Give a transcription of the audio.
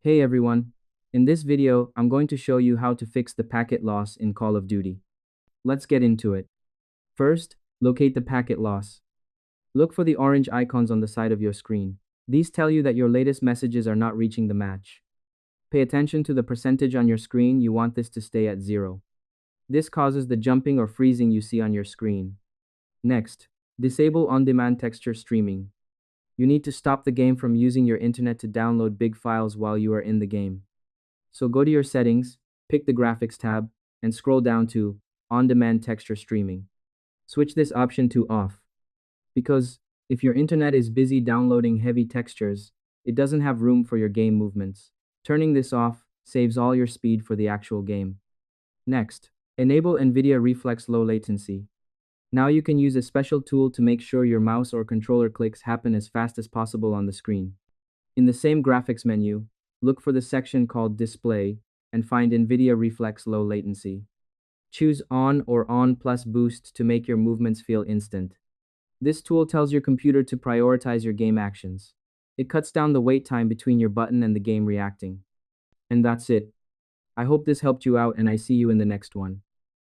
Hey everyone. In this video, I'm going to show you how to fix the packet loss in Call of Duty. Let's get into it. First, locate the packet loss. Look for the orange icons on the side of your screen. These tell you that your latest messages are not reaching the match. Pay attention to the percentage on your screen. You want this to stay at 0. This causes the jumping or freezing you see on your screen. Next, disable on-demand texture streaming. You need to stop the game from using your internet to download big files while you are in the game. So go to your settings, pick the graphics tab, and scroll down to on-demand texture streaming. Switch this option to off, because if your internet is busy downloading heavy textures, it doesn't have room for your game movements. Turning this off saves all your speed for the actual game. Next, enable NVIDIA Reflex low latency. Now you can use a special tool to make sure your mouse or controller clicks happen as fast as possible on the screen. In the same graphics menu, look for the section called Display and find NVIDIA Reflex Low Latency. Choose On or On plus Boost to make your movements feel instant. This tool tells your computer to prioritize your game actions. It cuts down the wait time between your button and the game reacting. And that's it. I hope this helped you out and I see you in the next one.